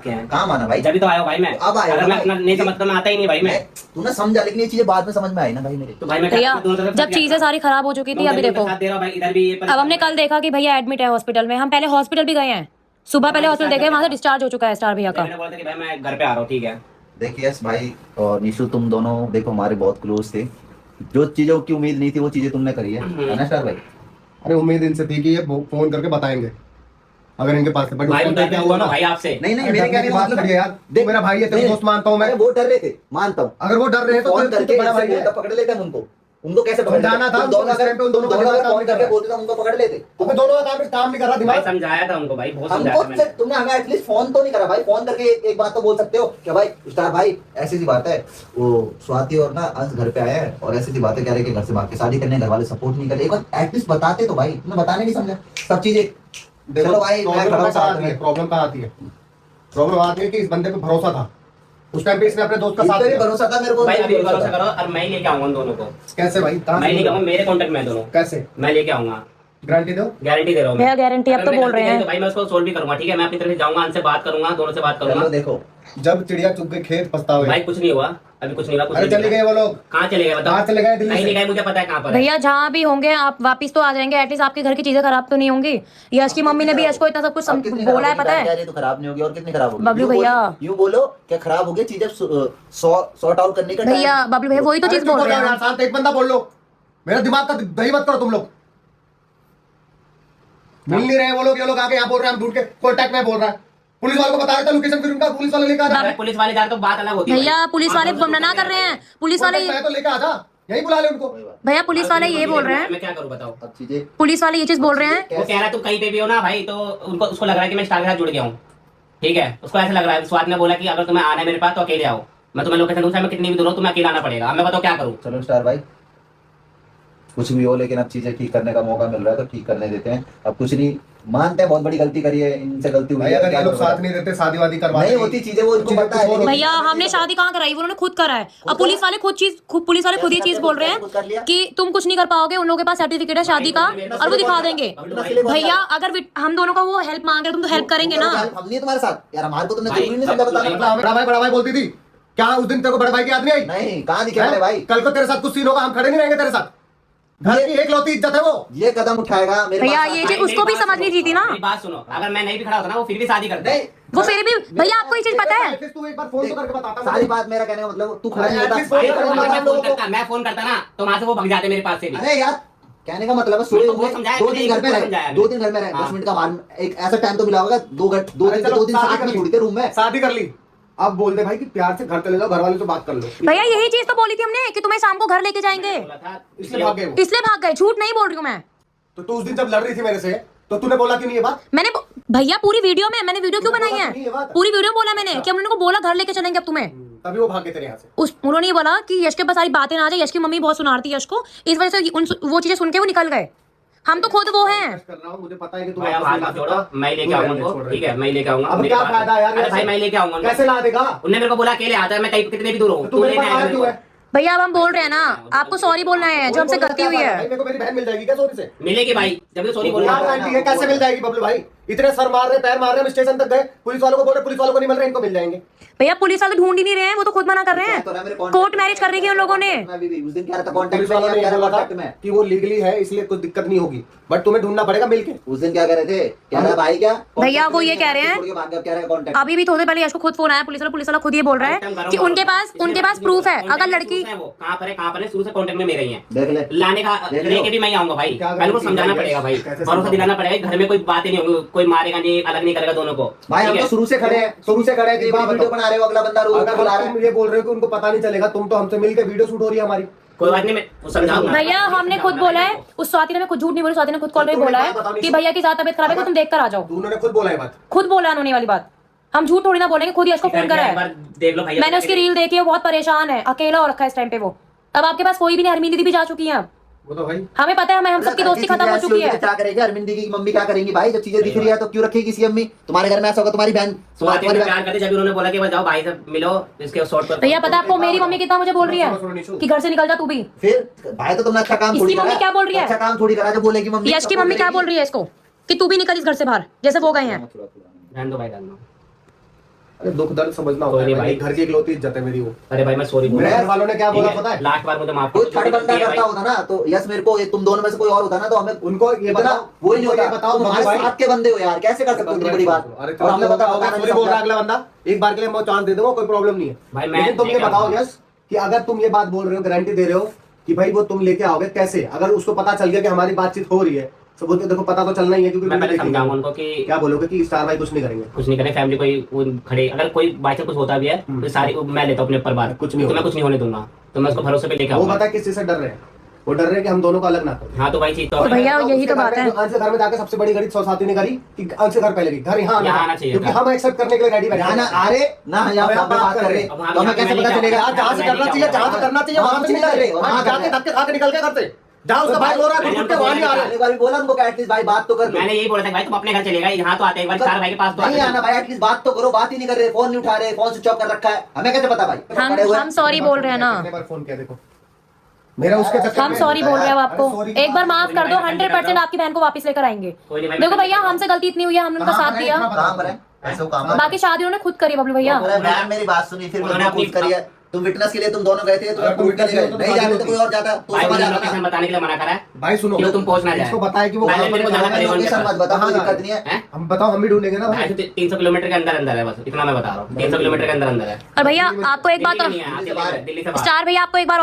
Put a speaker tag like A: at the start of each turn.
A: कहाँ माना भाई?
B: जब भी तो आया भाई मैं।
A: अब आया
B: अगर मैं
A: भाई।
B: नहीं समझता मैं आता ही नहीं भाई मैं।
A: तूने समझा, लेकिन ये चीजें बाद में समझ में आई ना भाई मेरे।
B: तो भाई मैं
C: भैया जब चीजें सारी खराब हो चुकी थी अभी देखो,
B: साथ दे रहा हूं भाई, इधर भी ये
C: अब हमने कल देखा कि भैया एडमिट है हॉस्पिटल में। हम पहले हॉस्पिटल भी गए हैं, सुबह पहले हॉस्पिटल देखे, वहां से डिस्चार्ज हो चुका है स्टार भैया का।
B: मैंने बोला था कि भाई मैं घर पे आ रहा हूँ, ठीक है।
A: देखिए यस भाई और निशु, तुम दोनों देखो हमारे बहुत क्लोज थे। जो चीजों की उम्मीद नहीं थी वो चीजें तुमने करी है ना स्टार भाई?
D: अरे उम्मीद इनसे थी कि ये फोन करके बताएंगे अगर इनके पास है, बट
B: भाई
D: उस टाइम पे क्या हुआ ना
B: भाई आपसे।
A: नहीं
D: अरे
A: मेरे
D: डरने
A: कहने
D: की
A: का
D: बात
A: मतलब
D: करिए यार,
A: देख,
D: मेरा भाई है, तेरे दोस्त मानता हूँ मैं।
A: अरे वो डर रहे थे, मानता हूँ।
D: अगर वो डर रहे तो
A: फोन
D: फिर
A: करके
D: तो बड़ा
A: ऐसे
D: भाई है।
A: बोलता पकड़ लेते हम उनको कैसे पकड़
D: समझाना
A: लेते?
D: था
A: तुम दोनों
D: उस टाइम पे, उन दोनों का
A: अगर
D: काम
A: फोन
D: नहीं कर
A: करके
D: रहा।
A: बोलते तो उनको पकड़ लेते।
D: तुम्हें दोनों का काम नहीं कर रहा
B: भाई
D: दिमाग।
B: समझाया था उनको भाई, बहुत समझाया था
A: हमको
B: मैंने।
A: तुमने हमें एटलीस्ट फोन तो नहीं करा भाई। फोन करके एक बात तो बोल सकते हो कि भाई स्टार भाई ऐसी सी बात है, वो स्वाति और ना अंश घर पे आए हैं और ऐसी सी बातें कह रहे कि घर से भाग के शादी करने, घर वाले सपोर्ट नहीं करे। एक बार एटलीस्ट बताते तो भाई, तुमने बताने नहीं समझा सब चीजें। चलो भाई मैं खड़ा हूं साथ में।
D: प्रॉब्लम कहाँ आती है? प्रॉब्लम आती है कि इस बंदे पे भरोसा था उस टाइम पे, इसने अपने दोस्त का
A: इस
D: साथ
A: पे भी
D: दिया।
A: भरोसा था मेरे को।
B: भाई अभी भरोसा करो और मैं ही लेके आऊंगा उन दोनों को।
D: कैसे भाई? कहाँ
B: मैं
D: से
B: लेके
D: बोल
B: आऊंगा, मेरे कॉन्टेक्ट में है दोनों।
D: कैसे
B: मैं लेके आऊंगा,
D: गारंटी दो?
B: गारंटी दे रहा हूँ
C: भैया गारंटी अब
B: अगर
C: तो
B: मैं
C: बोल रहे
B: गलती करी
C: हैं।
B: तो भाई मैं उसको सोल्व भी करूंगा, ठीक है। मैं अपनी तरफ से जाऊंगा, उनसे बात करूंगा, दोनों से बात
A: चलो
B: करूंगा।
A: देखो,
D: जब चिड़िया चुग गई खेत पछतावे।
B: भाई कुछ नहीं हुआ, अभी कुछ नहीं हुआ। कुछ
D: अरे
B: नहीं
D: चले
B: हुआ।
D: गए वो लोग,
B: कहाँ चले गए बताओ?
D: कहाँ चले गए? दिल्ली
B: नहीं
D: से।
B: गए, मुझे पता है कहाँ पर है।
C: भैया जहाँ भी होंगे आप वापिस तो आ जाएंगे, एटलीस्ट आपके घर की चीजें खराब तो नहीं होंगी। यश की मम्मी ने भी यश को इतना सब कुछ
A: अब कितनी
C: बोला है,
A: खराब
C: पता
A: होगी?
C: है।
A: तो खराब नहीं होगी और कितनी खराब होगी?
C: बबलू
A: यूं
C: भैया।
A: यूं बोलो क्या खराब हो गई चीजें, सॉर्ट आउट करने का time।
C: भैया बबलू भैया वही तो
D: अरे
C: चीज
D: चुप
C: बोल
D: हो
C: रहे
D: जाओ यार,
C: हैं।
D: शांत एक बंदा बोल लो। मेरा दिमाग का दही मत करो तुम लोग। मिल नहीं रहे वो लोग, ये लोग आके यहाँ बोल रहे हैं हम ढूंढ के कॉन्टैक्ट में बोल रहा है। पुलिस वालों को बता रहा था लोकेशन, फिर उनका पुलिस वाले लेकर आ जा।
B: अरे पुलिस वाले जा रहे तो बात अलग होती है
C: भैया पुलिस वाले मना कर रहे हैं, पुलिस वाले
D: मैं तो लेकर आ जा, यहीं बुला ले उनको।
C: भैया पुलिस वाले ये बोल रहे हैं,
B: मैं क्या करूँ बताओ?
A: अब चीजें
C: पुलिस वाले ये चीज बोल रहे हैं।
B: वो कह रहा है तू कहीं पे भी हो ना भाई, तो उनको उसको लग रहा है कि मैं स्टार के साथ जुड़ गया हूँ, ठीक है। उसको ऐसा लग रहा है। स्वाद ने बोला कि अगर तुम्हें आना है मेरे पास तो अकेले आओ। मैं तुम्हें लोकेशन दूंगा, मैं कितनी भी दूर हूँ, तुम्हें अकेला आना पड़ेगा। अब मैं बताओ क्या करूँ?
A: चलो स्टार भाई कुछ भी हो, लेकिन अब चीजें ठीक करने का मौका मिल रहा है तो ठीक करने देते हैं। अब कुछ नहीं, मानते हैं बहुत बड़ी गलती करी है, इनसे गलती हुई
D: भाई
A: है।
D: अगर
A: क्या
D: ये लोग
A: करोगे?
D: साथ नहीं देते, शादी वादी करवा
A: नहीं होती चीजें, वो इनको पता है।
C: भैया हमने शादी कहाँ कराई, वो उन्होंने खुद करा है। अब पुलिस वाले पुलिस वाले खुद ये चीज बोल रहे हैं कि तुम कुछ नहीं कर पाओगे, उन लोगों के पास सर्टिफिकेट है शादी का और वो दिखा देंगे। भैया अगर हम दोनों का वो हेल्प मांग रहे तुम तो हेल्प करेंगे ना।
A: हम नहीं तुम्हारे साथ यार, हमारे को तुमने
B: भाई,
A: जरूरी नहीं समझा बताना।
D: बड़ा भाई बोलती थी क्या उस दिन तेरे को बड़े भाई की याद नहीं आई?
A: नहीं कहाँ दिखे मेरे भाई?
D: कल को तेरे साथ कुछ सीन होगा, हम खड़े नहीं रहेंगे तेरे साथ। घर की एक लौती इज्जत है वो।
A: ये कदम उठाएगा मेरे
C: भैया
A: पास
C: ये
A: आता
C: चीज
A: है।
C: उसको भी समझनी चाहिए थी ना।
B: मेरी बात सुनो, अगर मैं नहीं भी खड़ा होता ना वो फिर भी शादी करते।
A: नहीं
C: वो फिर भी भैया आपको ये चीज पता है।
D: तू एक बार फोन तो करके बताता।
A: सारी बात मेरा कहने का मतलब तू खड़ा नहीं
D: अरे
A: होता।
D: at least
B: भाई,
D: फोन
B: अगर
D: करके
B: मैं
D: बता
B: फोन करता, मैं फोन करता ना तो वहां से वो भग जाते मेरे पास से भी।
A: अरे यार कहने का मतलब है सुबह
B: तो वो
A: उठे,
B: समझाया
A: 2 दिन घर में
B: समझाया
A: रहे,
B: मैंने।
A: 2 दिन घर में रहे,
B: हाँ।
A: 10 मिनट का मान एक ऐसा टाइम तो मिला होगा। 2
D: अरे चलो,
A: दिन
D: शादी
A: साथ
D: कर
A: में
D: ली।
A: छूटते रूम में।
D: शादी कर ली, अब बोल दे भाई कि प्यार से घर चले जाओ, घर वाले से बात कर लो।
C: भैया यही चीज तो बोली थी हमने कि तुम्हें शाम को घर लेके जाएंगे,
B: बोला था,
D: इसलिए भाग गए वो।
C: इसलिए भाग गए। झूठ नहीं बोल रही हूँ मैं।
D: तो तू उस दिन जब लड़ रही थी मेरे से तो तूने बोला क्यों नहीं ये बात?
C: मैंने भैया पूरी वीडियो में मैंने वीडियो क्यों बनाई
D: बोला कि नहीं ये
C: है,
D: बात?
C: पूरी वीडियो बोला मैंने कि हम उनको बोला घर लेके चलेंगे अब तुम्हें।
D: तभी वो भाग गए तेरे यहाँ से।
C: उन्होंने ये बोला कि यश के पास सारी बातें ना आ जाए, यश की मम्मी बहुत सुनारती है यश को, इस वजह से वो चीजें सुन के वो निकल गए। हम तो खुद वो हैं।
D: कर रहा हूँ, मुझे पता है कि तू
B: भाई अब
D: वापस
B: हाथ
D: नहीं ला
B: मत जोड़ो,
D: सकता।
B: मैं लेके आऊंगा उनको, ठीक है मैं लेके आऊंगा।
D: अब
B: मेरे
D: क्या
B: पास-
D: फायदा यार?
B: अरे भाई मैं लेके आऊंगा उनको।
D: कैसे ला देगा?
B: उन्होंने मेरे को बोला अकेले आता है, मैं कहीं कितने भी दूर हूँ,
D: तू
B: तू
D: मेरे
B: लेने
D: पास
B: आएगा
D: आया
B: मेरे
D: क्यों
B: को।
D: है?
C: भैया अब हम बोल रहे हैं ना, आपको सॉरी बोलना है जो हमसे गलती हुई
D: भाई
C: है।
D: मेरे को मेरी बहन मिल जाएगी क्या सॉरी से?
B: मिलेगी भाई, जब भी सॉरी बोल
D: क्या
B: रहा हूँ।
D: गारंटी है? कैसे मिल जाएगी बबलू भाई? इतने सर मार रहे, पैर मार रहे, हम स्टेशन तक गए, पुलिस वालों को बोल रहे, पुलिस वालों को नहीं मिल रहे, इनको मिल जाएंगे।
C: भैया पुलिस वाले ढूंढ ही नहीं रहे हैं, वो तो खुद मना कर रहे हैं।
A: तो ना मेरे contact
C: कोर्ट
A: में
C: मैरिज कर रही है उन लोगों ने।
A: मैं भी उस दिन कह रहा था
D: पुलिस
A: कांटेक्ट
D: वालों ने
A: में,
D: ये बोला था
A: कांटेक्ट में।
D: कि वो लीगली है इसलिए कुछ दिक्कत नहीं होगी, बट तुम्हें ढूंढना पड़ेगा मिलके।
A: उस दिन क्या कह रहे थे? कह रहा है भाई क्या
C: भैया वो ये कह रहे हैं,
A: छोड़ के भाग गया, कह रहा है कांटेक्ट।
C: अभी भी थोड़ी देर पहले यश को खुद फोन आया पुलिस वाला खुद ये बोल रहा है कि उनके पास प्रूफ है। अगर लड़की
B: कहाँ पर है शुरू से कॉन्टेक्ट में मेरे ही है,
A: देख ले
B: लाने का
A: देख लो।
B: लेके भी मैं आऊंगा भाई।
D: क्या
B: पहले को
D: गारंटी
B: समझाना
D: है?
B: पड़ेगा भाई,
D: कैसे
B: भरोसा
D: समझाओगे?
B: दिलाना पड़ेगा। घर में कोई बात ही नहीं होगी, कोई मारेगा नहीं, अलग नहीं करेगा दोनों को।
A: भाई हम
B: ठीक
A: तो
B: है?
A: शुरू से खड़े हैं, शुरू से खड़े हैं।
D: एक बात
A: वीडियो
D: बताओ।
A: बना रहे हो, अगला बंदा रोज
D: अगर
A: बुला रहा है।
D: तुम ये बोल रहे हो कि उनको पता नहीं चलेगा, तुम तो हमसे मिलके वीडियो शूट हो रही है हमारी।
B: कोई बात नहीं, मैं वो समझाऊंगा।
C: भैया हमने खुद बोला है, उस स्वाति ने हमें खुद झूठ नहीं बोली, स्वाति ने खुद कॉल पे बोला है कि भैया की ज्यादा तबीयत खराब है तो तुम देख कर आ जाओ।
D: तू उन्होंने खुद बोला है बात।
C: खुद बोला उन्होंने वाली बात, हम झूठ थोड़ी ना बोलेंगे। खुद यश को फोन करा
B: एक
C: है,
B: बार देख लो भैया।
C: मैंने उसकी रील देखी है, वो बहुत परेशान है, अकेला हो रखा है इस टाइम पे वो। अब आपके पास कोई भी नहीं, हरमीन दीदी भी जा चुकी है।
D: वो तो भाई
C: हमें पता है, हम सबकी दोस्ती खत्म हो चुकी है।
A: क्या करेगी अरविंद की मम्मी, क्या करेंगी भाई? जब चीजें दिख रही है तो क्यों रखेगी किसी अम्मी? तुम्हारे घर में ऐसा होगा, तुम्हारी बहन
B: स्वाति
A: तुम्हारी
B: ने
A: बहन
B: प्यार करते जब उन्होंने बोला कि जाओ भाई से मिलो, इसके शॉर्ट पर।
C: भैया पता है आपको मेरी मम्मी कितना मुझे बोल रही है कि घर से निकल जा तू भी।
A: फिर भाई तो तुमने अच्छा काम थोड़ी
C: इसकी मम्मी
A: करा।
C: क्या बोल रही है?
A: अच्छा काम थोड़ी करा जो बोलेगी मम्मी।
C: यश की मम्मी क्या बोल रही है इसको कि तू भी निकल इस घर से बाहर, जैसे वो गए हैं।
B: रहने दो भाई, रहने दो।
D: अरे दुख दर्द समझना होता है भाई, घर की इकलौती इज्जत है मेरी वो।
B: अरे भाई मैं सॉरी बोल
D: मेरे
B: रहा
D: घर वालों ने क्या बोला पता है?
B: लास्ट बार मुझे माफ
A: कोई
B: कर
A: थर्ड बंदा करता होता ना तो यस मेरे को, तुम दोनों में से कोई और होता ना तो हमें
D: उनको ये
A: इतना
D: बताओ,
A: वो ही नहीं
D: उनको
A: होता।
D: ये बताओ
A: तुम हमारे
D: भाई,
A: साथ के बंदे हो यार, कैसे कर सकते हो इतनी बड़ी बात?
D: अरे
A: और हमने बताओ
D: सॉरी बोल रहा है अगला बंदा, एक बार के लिए मैं चांस दे दूंगा, कोई प्रॉब्लम नहीं है
B: भाई मैं
D: लेकिन तुम ये
B: देख रहा
D: बताओ
B: हूँ।
D: यस कि अगर तुम ये बात बोल रहे हो, गारंटी दे रहे हो कि भाई वो तुम लेके आओगे कैसे? अगर उसको पता चल गया कि हमारी बातचीत हो रही है तो वो देखो पता तो चलना ही है, क्योंकि
B: मैं पहले
D: वीडियो देखेंगे।
B: समझाऊंगा उनको कि
D: क्या बोलोगे कि स्टार भाई कुछ नहीं करेंगे?
B: कुछ नहीं करें, फैमिली कोई वो खड़े, अगर कोई बाई चांस कुछ होता भी है तो सारी मैं लेता हूँ अपने ऊपर बात,
D: कुछ नहीं
B: तो मैं
D: होगा।
B: कुछ नहीं होने दूंगा, तो मैं उसको भरोसे पे लेके
D: वो
B: आऊंगा।
D: पता है किस चीज से डर रहे हैं? वो डर रहे हैं कि हम दोनों को अलग ना करें।
B: हाँ तो भाई चीज तो
C: तो भैया यही
D: उसके
C: तो
D: घर
C: बात
D: में
C: है।
D: जो अंश के घर में जाके सबसे बड़ी गरीब साथी ने करी कि अंश के घर पहले गई, घर यहाँ
B: यहाँ आना चाहिए
D: क्योंकि
B: था।
D: हम एक्सेप्ट करने के लिए रेडी बैठे
A: यहाँ ना आ रहे ना यहाँ
D: अब यहाँ
A: पे बात कर रहे,
B: अब वहाँ
A: तो हमें
B: पे
A: कैसे
B: मैं
A: पता
B: नहीं
A: चलेगा?
B: जाऊँगा।
D: जहाँ से करना चाहिए, जहाँ से करना चाहिए वहां पे नहीं जा रहे, वहां जाके धक्के खा के निकल के करते। जहाँ उसका भाई रो रहा है तो वहां नहीं आ रहे।
A: एक बार भी बोला उनको एटलीस्ट भाई बात तो कर लो।
B: मैंने यही बोला था भाई तुम अपने घर चलेगा, यहाँ तो आते एक बार स्टार भाई के पास तो
A: नहीं
B: आते
A: आना भाई, एटलीस्ट बात तो करो, बात ही नहीं कर रहे, फोन नहीं उठा रहे, फोन स्विच ऑफ कर रखा है, हमें कैसे पता भाई? पड़े हुए हैं।
C: हम सॉरी बोल रहे हैं ना,
D: कितने बार फोन किया देखो मेरा उसके चक्कर
C: हम
D: में-
C: सॉरी बोल रहे हैं अब
D: अरे
C: आपको,
D: sorry
C: एक बार माफ कर दो, 100% आपकी बहन को वापस लेकर आएंगे।
B: कोई नहीं भाई,
C: देखो भैया हमसे गलती इतनी हुई है, हमने उनका साथ दिया,
A: काम पर है, ऐसे वो काम पर है।
C: बाकी शादी उन्होंने खुद करी बबलू भैया।
A: अरे मैम मेरी बात सुनी, फिर
B: उन्होंने
A: मैंने
B: अपनी-
A: पूछ करी है, तुम विटनेस के लिए तुम दोनों गए थे, तुम्हें
D: अगर तुम
A: पूछ के
D: witness
A: गए,
D: हो तो
A: नहीं
D: शादी
A: जाते तो
D: होती।
A: कोई और जाता, तो
B: भाई
A: समझ
B: मुझे
A: आता
B: लोकेशन
A: ना।
B: बताने के लिए मना करा है
D: भाई सुनो
B: क्यों तुम पहुंच ना जाए।
D: इसको बताया कि वो
B: पहले
D: कहाँ
B: मेरे को
D: पर
B: जाना
D: है।
B: पड़ेगा उनके
A: लोकेशन
B: पास।
A: मत बता, कोई
D: कहाँ
A: दिक्कत नहीं है।
B: हैं?
D: हम बताओ, हम भी ढूंढेंगे ना भाई।
B: 300 किलोमीटर के अंदर अंदर है, बस इतना मैं बता रहा हूँ, 300 किलोमीटर के अंदर अंदर है।
C: और भैया आपको एक बात
B: दिल्ली
C: और,
B: नहीं है, दिल्ली से बाहर।
C: स्टार भैया आपको एक बार और